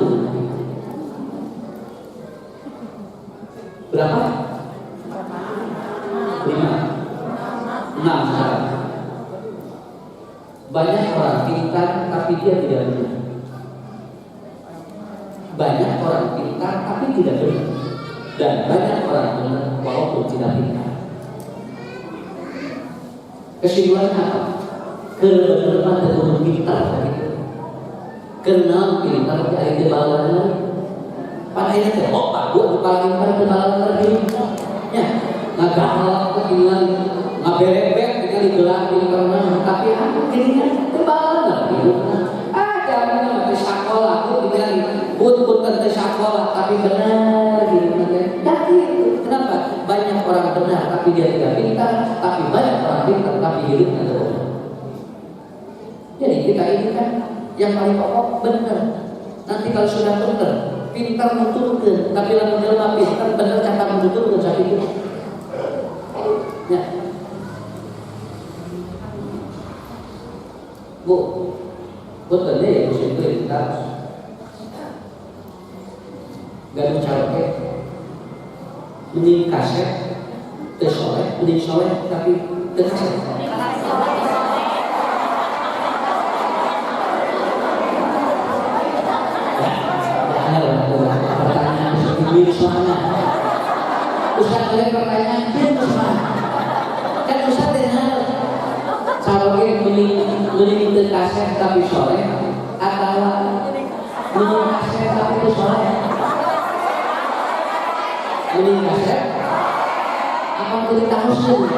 Berapa? 5, 6 sekarang. Banyak orang pintar tapi dia tidak benar. Banyak orang pintar tapi tidak benar. Dan banyak orang benar walaupun tidak pintar. Kesimpulannya apa? Kebenaran terhubung pintar begitu. Kenal pintar dari kebalan. Pada akhirnya Pak gua paling pada kebalan lagi. Ya, ngagalau ketinggalan, ngaberebek dengan digelar pintarnya. Tapi aku jadinya kebalan lagi. Jangan nanti sekolah aku tinggal pun tentang sekolah tapi benar gitu kan. Kenapa? Banyak orang benar tapi dia tidak pintar, tapi banyak orang pintar tapi hidupnya tidak benar. Jadi kita ini kan yang paling pokok benar. Nanti kalau sudah benar, pintar nuturkeun, tapi lamun jelema pintar benar kata nuturkeun sakitu. Ya. Bu, betul ya musim itu kita gaduh carake mending kaset tersoleh, mending soleh tapi terkaset. Pertanyaan seperti mana? Ustaz boleh pertanyaan itu mana? Kan Ustaz dengar carake mending terkaset tapi soleh atau mending kaset tapi soleh? Mending kaset apa cerita muslim?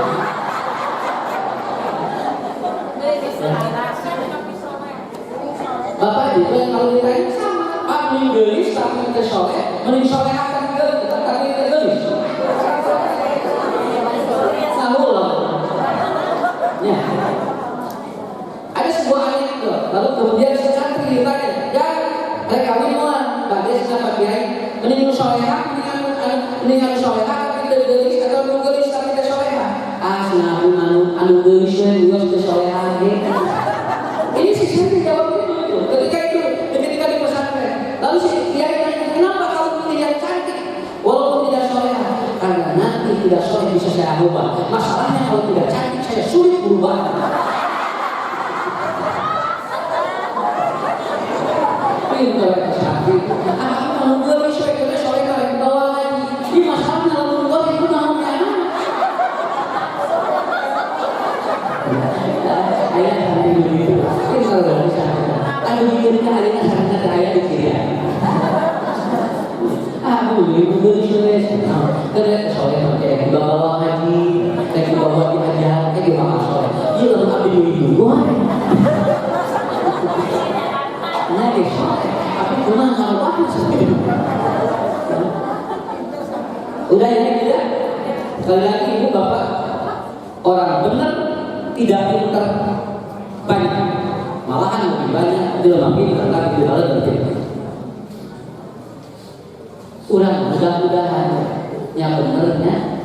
Bapak itu yang kalau ditanya sama Pak mending gelis tapi kita soleh, mending soleh akan gelis tapi kita gelis tahu loh ya. Ada sebuah anekdot lalu kemudian si santri ditanya ya mereka kawin bagai siapa kiai mending soleh mendingan soleha tapi tidak gelis atau anu gelis tapi tidak soleha. Nah anu gelis yang juga soleha. Ini si santri jawab itu. Ketika di pesantren, lalu si kiai tanya kenapa kamu pilih yang cantik walaupun tidak soleha? Karena nanti tidak soleh bisa saya ubah. Masalahnya kalau tidak cantik saya sulit berubah. Pintar cantik. Anu gelis itu soleha yang bawah. Ini masalahnya lalu kau itu namanya ayah sampai begitu ini kalau dari sana ada bikinnya adanya sangat ayah di kiri aku ibu gelis karena soalnya pakai di bawah haji di bawah di ajar di bawah soalnya iya lalu ambil ibu gua nah deh tapi cuma nggak bagus udah ini tidak sekali lagi ibu bapak orang benar tidak pintar banyak malahan lebih banyak dia pintar tapi tidak ada pintar kurang mudah-mudahan yang benernya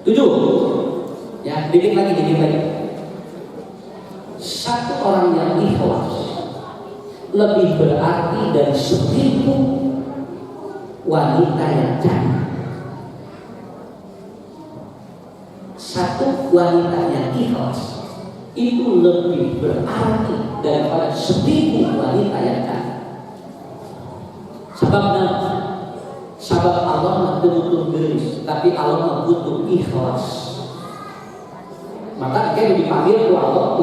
tujuh ya dikit lagi satu orang yang ikhlas lebih berarti dari 1000 wanita yang cantik. Satu wanita yang ikhlas itu lebih berarti daripada 1000 wanita yang cantik. Sebab Allah butuh gelis, tapi Allah butuh ikhlas. Maka dia dipanggil Allah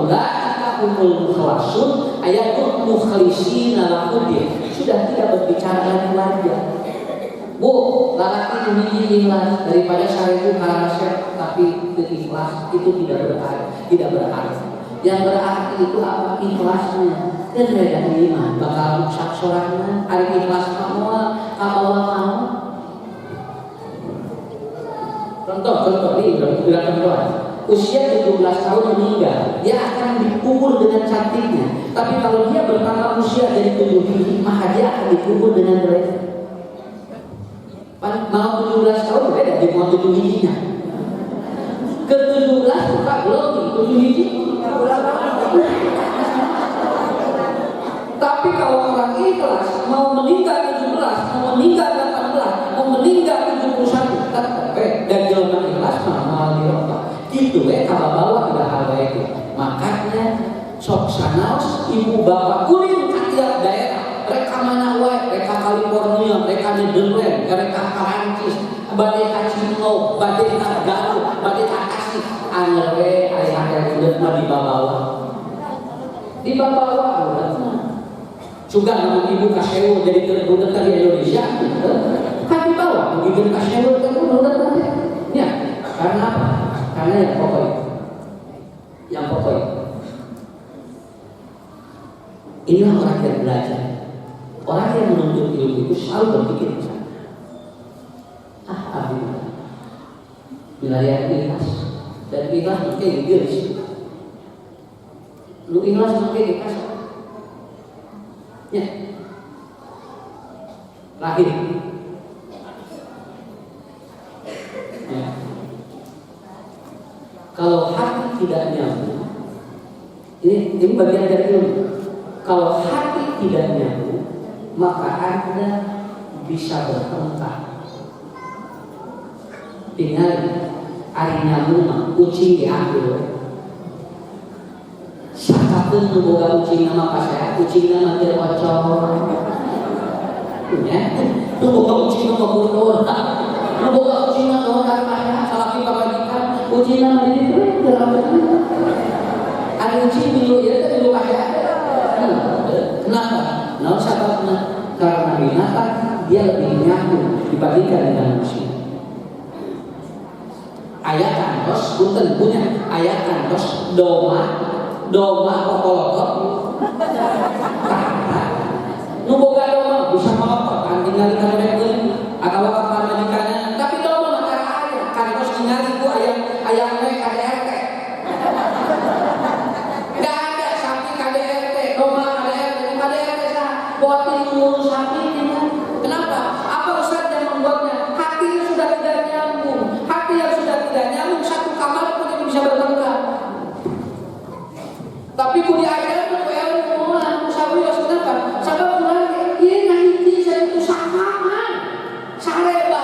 umul mukhlasun ayatul mukhlisina lahudin. Sudah tidak berbicara lagi wajah. Bu, lalaki ini ikhlas daripada 1000 karasep tapi ikhlas itu tidak berarti. Yang berarti itu apa? Ikhlasnya. Dan reda iman bakal rusak sorangan. Ari ikhlas kamu, kamu. Contoh ini udah contoh. Usia 17 tahun meninggal, dia akan dikubur dengan cantiknya. Tapi kalau dia bertambah usia dari 7 biji, maka dia akan dikubur dengan jelek. Mau 17 tahun beda di mau 7 bijinya. Ke 17 buka belum nih 7 biji. Tapi kalau orang ikhlas mau meninggal 17, mau meninggal 18, mau meninggal 71, dan jalan ikhlas malah dirobah. Gitu kalau bawa tidak hal baik. Makanya sok sanaos ibu bapak ulin ka tiap daerah. Mereka mana wae, mereka California, mereka Netherlands, mereka Perancis, bade ka Cino, bade ka Garut, bade ka Tasik, anger we aya udah mah dibawa. Dibawa udah. Juga nama ibu kasewu jadi kebudak di Indonesia. Kan dibawa begitu kasewu kan udah ya. Karena apa? Karena yang pokok. Inilah orang yang belajar. Orang yang menuntut ilmu itu selalu berpikir ke sana. Alhamdulillah. Wilayah ikhlas dan ikhlas mungkin digeris. Lu ikhlas mungkin ikhlas. Ya. Lahir. Ya. Kalau hati tidak nyambung, ini bagian dari ilmu. Kalau hati tidak nyambung, maka Anda bisa bertengkar. Tinggal ari nyambung kucing diambil. Sakapeun nu boga kucing nama pasea, kucing nama teu ocor. Ya, nu boga kucing nama bundur. Nu boga kucing nama pasea, salaki pabajikan, kucing nama di dieu ada kucing dulu ya teh dulu pasea. Kenapa? Naon sababna? Karena binatang dia lebih nyambung dibandingkan dengan manusia. Ayat kantos, punten punya ayat kantos doma kokolotot. Karena nu boga doma bisa melopot kan tinggal di kamarnya atau kamar majikannya. Tapi doma mah ayat kantos tinggal itu ayam teh KDRT. Enggak ada sapi KDRT, doma KDRT sah. Buat ngurus sapi tinggal. Kenapa? Apa Ustaz yang membuatnya? Hatinya sudah tidak nyambung. Hati yang sudah tidak nyambung satu kamar pun bisa bertengkar. Tapi kuli ajar itu ilmu mulai sabu ya sebenarnya. Sabab mulai ini nanti saya itu samaman, sareba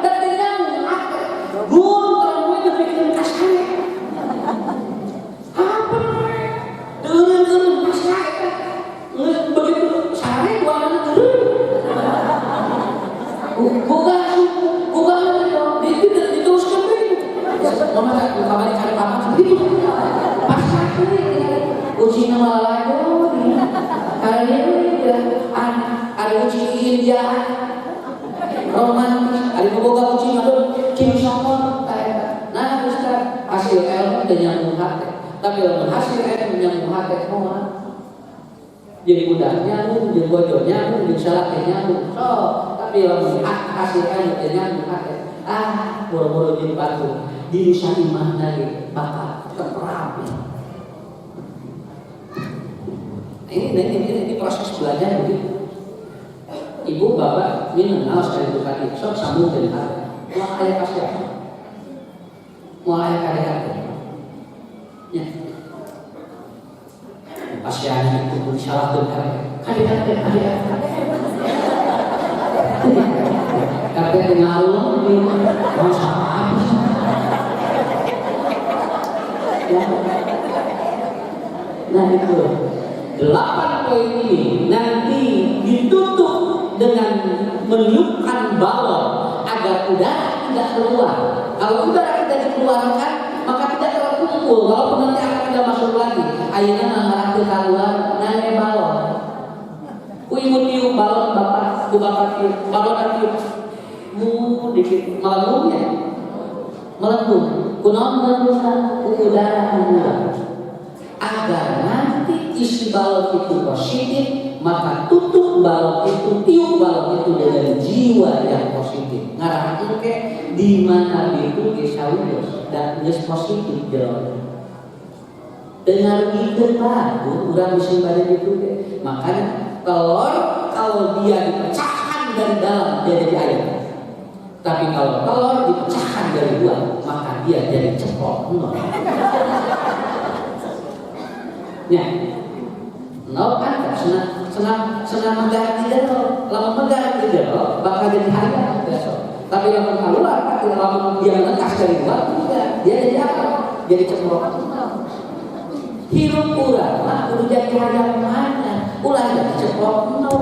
dan tidak mengate. Gun terlalu berpikir kasar. Apa? Dulu kasar. Begitu sare dua anak dulu. Bukan itu diteruskan begitu. Mama tak kabar cari papa begitu. Pasar kucing nama lagu karena dia ada kucing India romantis ada boga kucing ada Kim Jong-un nah Ustaz hasil ilmu dan nyambung hati tapi kalau hasil ilmu nyambung hati semua jadi mudah nyambung jadi bodoh nyambung jadi salah nyambung tapi kalau hasil ilmu dan nyambung hati boro-boro jadi batu di usaha iman lagi bakal terperami. Ini proses belajar begitu. Ibu bapak ini mengenal sekali itu tadi. Sok sambung dari hati. Mau ayah pasti apa? Mau ayah kade-kade. Ya. Pasti ada itu salah tuh kade-kade. Kade tinggal lu mau sama apa? Ya. Nah itu 8 poin ini nanti ditutup dengan meniupkan balon agar udara tidak keluar. Kalau udara tidak dikeluarkan maka tidak terkumpul. Walaupun nanti akan tidak masuk lagi. Akhirnya mengarah ke keluar nanya balon. Ibu tiup balon bapak, bu bapak tiup balon tiup. dikit melengkung ya, melengkung. Kunaon melengkung ke udara murah. Agar nanti isi balok itu positif, maka tutup balok itu, tiup balok itu dengan jiwa yang positif. Ngarah ke di mana itu gesawus dan ges positif jalan. Dengar itu Pak, kurang musim pada itu. Makanya telur kalau dia dipecahkan dari dalam dia jadi ayam. Tapi kalau telur dipecahkan dari luar, maka dia jadi ceplok. Ya, kan senang menggarap di jero, lama menggarap di jero, bakal jadi ayam besok. Tapi yang keluar, kalau dia menetas dari luar, tidak, dia jadi apa? Jadi ceplok. Hirup urang mah kudu jadi hayang mana ulah jadi ceplok no.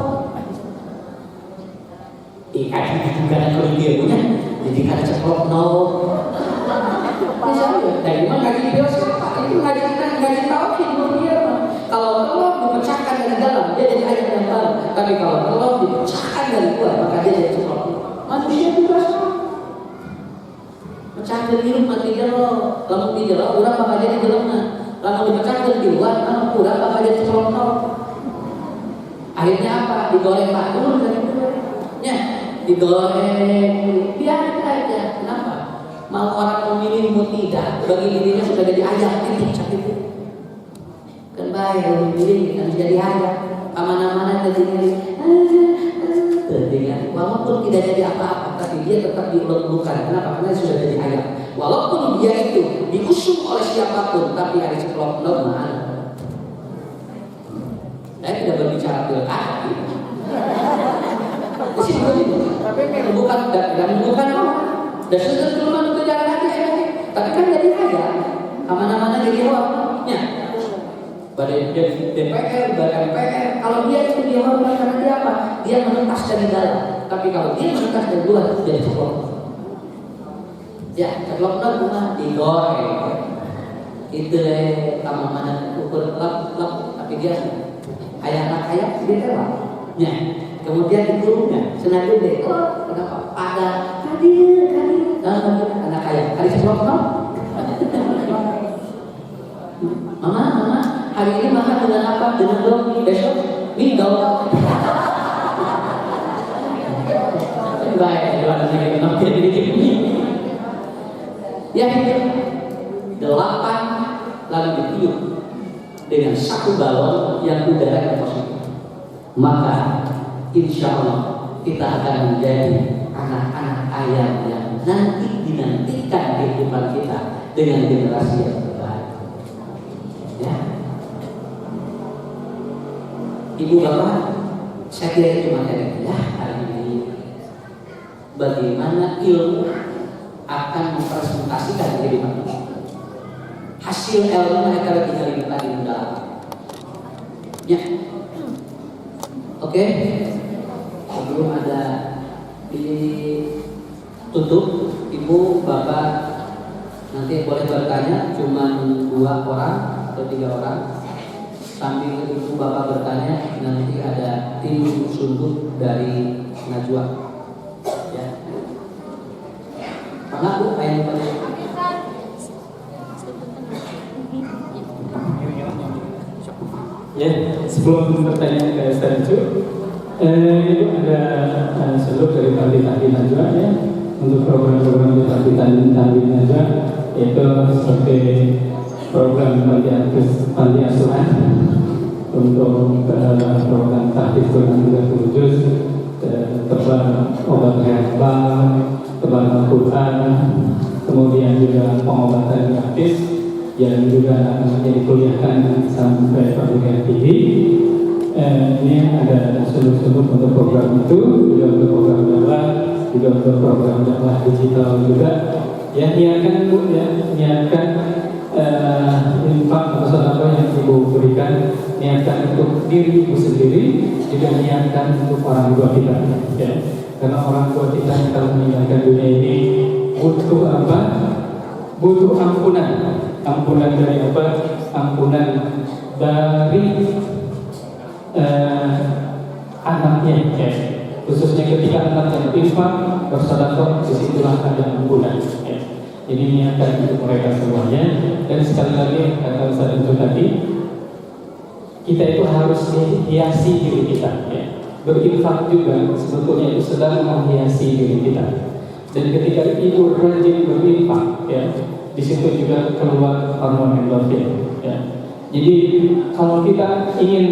Kan juga kalau dia punya jadi kan ceplok no. Misalnya dari mana gaji filsafat itu gaji tauhid dia. Kalau telur dipecahkan dari dalam dia jadi hayang yang baru. Tapi kalau telur dipecahkan dari luar maka dia jadi ceplok. Manusia juga sama. Pecah dari hirup mati jero, lamun di jero urang maka jadi jelema. Lalu dipecahkan di luar, lalu kurang bakal jadi ceplok. Akhirnya apa? Digoreng dulu dari ya, digoreng biar aja. Kenapa? Mau orang memilih mau tidak, bagi dirinya sudah jadi ayam titik sakit itu. Kan baik kalau memilih kan jadi ayam, kemana-mana jadi terdengar. Walaupun tidak jadi apa-apa, tapi dia tetap dilulukan. Kenapa? Karena sudah jadi ayam. Walaupun dia itu diusung oleh siapapun, tapi ada ceplok normal. Saya tidak berbicara pilkada. Bukan orang. Dan sudah cuma untuk jalan aja. Tapi kan jadi ayam. Kemana-mana jadi orang. Ya. Badan DPR, badan MPR. Kalau dia itu dia orang karena dia apa? Dia menetas dari dalam. Tapi kalau dia menetas dari luar, jadi ceplok. Ya, ceplok rumah digoreng. Itu tamu mana ukur lap, tapi dia ayam dia tewa. Ya, kemudian dikurungnya senada deh. Oh, kenapa? Ada hadir. Anak ayam. Hari ceplok no? Mama, hari ini makan dengan apa? Dengan dong. Besok mie dong. Baik, jualan lagi nanti dikit mie. Yang 8 lalu ditiup dengan satu balon yang udaranya positif, maka insya Allah kita akan menjadi anak-anak ayam yang nanti dinantikan kehidupan kita dengan generasi yang terbaik. Ya, Ibu Bapak, saya kira itu materi ya hari ini. Bagaimana ilmu akan mempresentasikan kehidupan kita. Hasil ilmu mereka lebih dari kita di dalam. Ya, oke. Sebelum ada ditutup, Ibu Bapak nanti boleh bertanya, cuma 2 orang atau 3 orang. Sambil Ibu Bapak bertanya, nanti ada tim sunduk dari Najwa. Mengaku ayam pada ya, sebelum pertanyaan ke Ustaz Ju, itu ada seluruh dari Panti Tahdir Najwa ya, untuk program-program di Panti Tahdir Najwa, yaitu seperti program panti asuhan untuk program tahfiz Quran 30 juz, tebal obat herbal, tebal Al-Quran, kemudian juga pengobatan gratis yang juga dikuliahkan sampai perguruan tinggi. Ini ada seluruh untuk program itu, juga untuk program dakwah, juga untuk program dakwah digital juga. Ya, niatkan Bu, ya, niatkan infak atau sedekah yang Ibu berikan, niatkan untuk diri Ibu sendiri, juga niatkan untuk orang tua kita. Ya. Karena orang tua kita yang kalau meninggalkan dunia ini butuh apa? Butuh ampunan. Ampunan dari apa? Ampunan dari anaknya. Ya. khususnya ketika anak yang infak bersedekah, disitulah ada ampunan. Ya. Jadi niatkan untuk mereka semuanya. Dan sekali lagi kata Ustaz itu tadi, kita itu harus hiasi diri kita. Ya. Berinfak juga sebetulnya itu sedang menghiasi diri kita. Dan ketika ibu rajin berinfak, ya, di situ juga keluar hormon endorfin. Ya. Jadi kalau kita ingin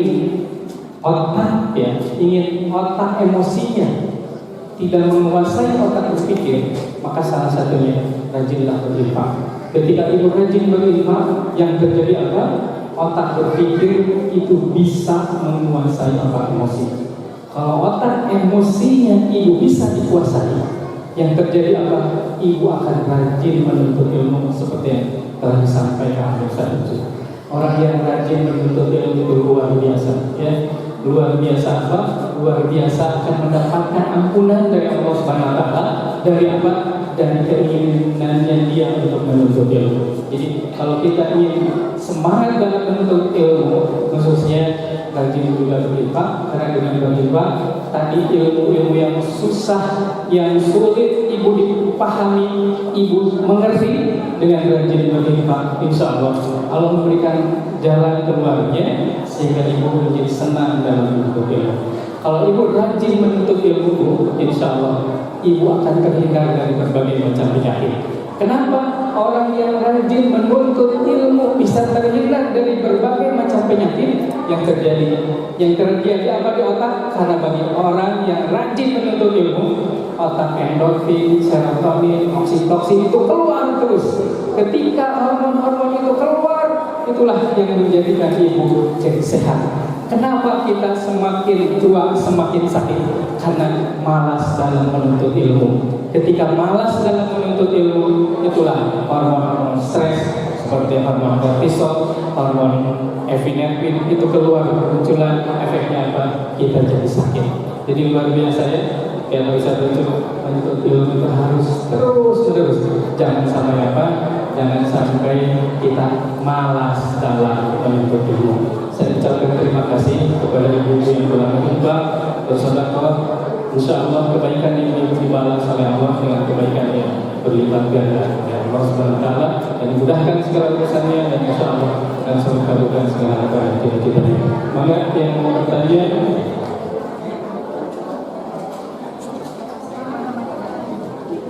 otak, ya, ingin otak emosinya tidak menguasai otak berpikir, maka salah satunya rajinlah berinfak. Ketika ibu rajin berinfak, yang terjadi apa? Otak berpikir itu bisa menguasai otak emosi. Kalau otak emosinya ibu bisa dikuasai, yang terjadi apa? Ibu akan rajin menuntut ilmu seperti yang telah disampaikan oleh Ustaz itu. Orang yang rajin menuntut ilmu itu luar biasa, ya. Luar biasa apa? Luar biasa akan mendapatkan ampunan dari Allah Subhanahu wa taala. Dari apa? Dari keinginannya dia untuk menuntut ilmu. Jadi kalau kita ingin semangat dalam menuntut ilmu, khususnya rajin juga berinfak, karena dengan berinfak tadi ilmu-ilmu yang susah, yang sulit ibu dipahami, ibu mengerti, dengan rajin berinfak, insya Allah Allah memberikan jalan keluarnya sehingga ibu menjadi senang dalam menuntut ilmu. Kalau ibu rajin menuntut ilmu, insya Allah ibu akan terhindar dari berbagai macam penyakit. Kenapa orang yang rajin menuntut ilmu bisa terhindar dari berbagai macam penyakit yang terjadi? Yang terjadi apa di otak? Karena bagi orang yang rajin menuntut ilmu, otak endorfin, serotonin, oksitosin itu keluar terus. Ketika hormon-hormon itu keluar, itulah yang menjadikan ibu jadi sehat. Kenapa kita semakin tua semakin sakit? Karena malas dalam menuntut ilmu. Ketika malas dalam menuntut ilmu, itulah hormon-hormon stres seperti hormon kortisol, hormon epinefrin itu keluar, munculan, efeknya apa? Kita jadi sakit. Jadi luar biasa ya. Yang bisa menuntut ilmu itu harus terus. Jangan sampai apa? Jangan sampai kita malas dalam menuntut ilmu. Saya ucapkan terima kasih kepada ibu yang telah menyumbang bersedekah. Insya Allah kebaikan ini dibalas oleh Allah dengan kebaikan yang berlipat ganda dari Allah Subhanahu wa taala, dan dimudahkan segala urusannya, dan insya Allah akan selalu kabulkan segala apa yang cita-citanya. Maka yang mau bertanya,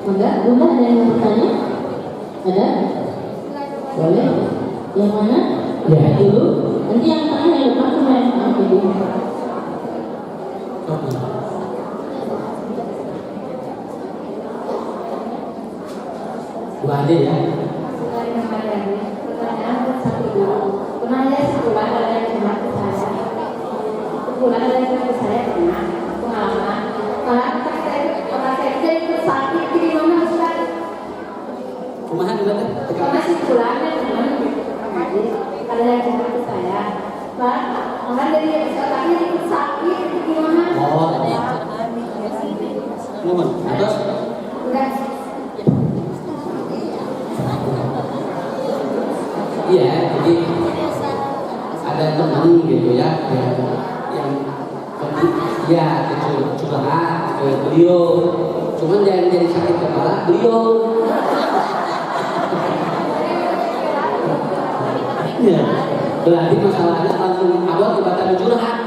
Bunda ada yang mau bertanya? Ada? Boleh? Yang mana? Ya. Dulu. Nanti yang tanya yang depan sama yang dulu. Bu Ade ya. Pertanyaan satu dulu. Pernah ya sebulan ada yang curhat ke saya. Sebulan ada yang curhat ke saya pernah pengalaman. Malah saya itu sakit di mana Ustaz? Kumaha gimana? Karena sebulan kan teman ada yang curhat ke saya. Pak, orang dari katanya itu sakit di mana? Oh, ngomong. Atas. Udah. Iya, jadi ada teman gitu ya, yang ya curhat ke beliau, cuman yang jadi sakit kepala beliau. Ya, berarti masalahnya langsung abang tiba-tiba curhat.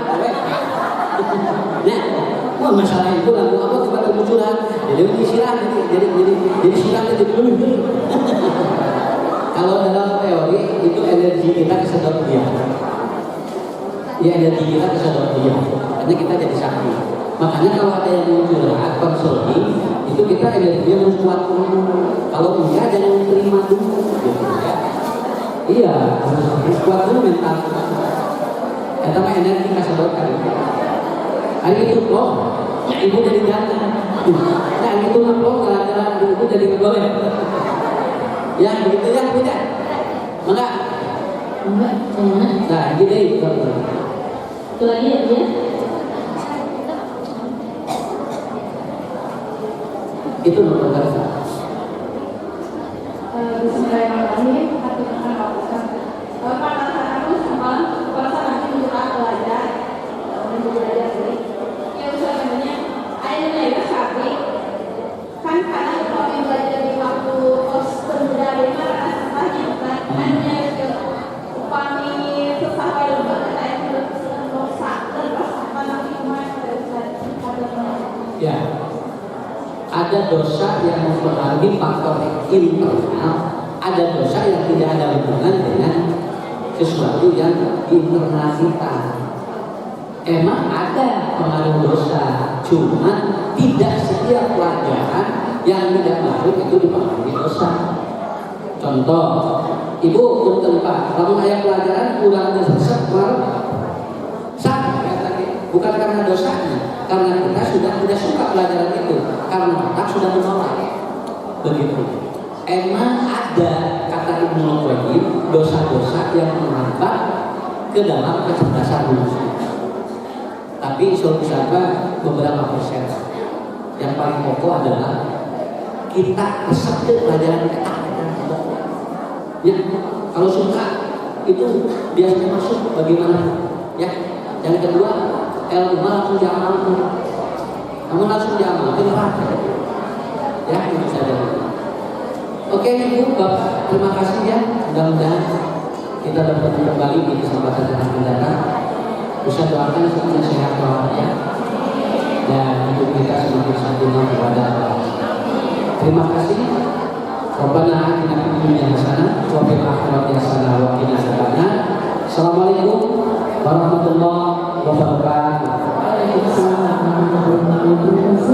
Nah, masalah itu langsung abang tiba-tiba curhat. Jadi sirah, jadi sirah jadi dulu. Kalau dalam teori itu energi kita kesedot dia. Ya, energi kita kesedot dia. Karena kita jadi sakti. Makanya kalau ada yang mau curhat, konseling, itu kita energinya menguat dulu. Kalau enggak, jangan terima dulu. Gitu, ya. Iya, harus kuat dulu mental. Kita mah energi kesedotkan. Hari itu kok, ya ibu jadi jangan. Nah itu mah kok, jalan-jalan ibu jadi boleh. Ya begitu ya, tidak. Enggak. Enggak, jangan. Nah, gini. Itu lagi ya dia. Itu nomor berapa? Bismillahirrahmanirrahim. Pada saat aku semalam, pada saat nanti menjelang belajar, ya Ustaz namanya, Ya, ada dosa yang mempengaruhi faktor internal, ada dosa yang tidak ada hubungan dengan sesuatu yang di internal kita. Emang ada pengaruh dosa, cuma tidak setiap pelajaran yang tidak masuk itu dipengaruhi dosa. Contoh, ibu punten Pak, kalau ayat pelajaran ulang resep sama kayak tadi, bukan karena dosanya, karena kita sudah tidak suka pelajaran itu, karena otak sudah menolak. Begitu. Emang ada, kata Ibnu Qayyim, dosa-dosa yang merambat ke dalam kecerdasan manusia. Tapi solusi apa? Beberapa persen. Yang paling pokok adalah kita resep pelajaran kita. Ya, kalau suka itu biasanya masuk bagaimana? Ya, yang kedua ilmu langsung diamalkan. Namun langsung diamalkan ya, itu saja. Oke, Ibu, Bapak, terima kasih ya. Mudah-mudahan kita dapat kembali di kesempatan yang akan datang. Bisa doakan semakin sehat walafiat dan hidup kita semakin sempurna kepada Allah. Terima kasih. Rabbana atina fid dunya hasanah wa fil akhirati hasanah wa qina adzabannar. Assalamualaikum warahmatullahi wabarakatuh. Waalaikumsalam warahmatullahi wabarakatuh.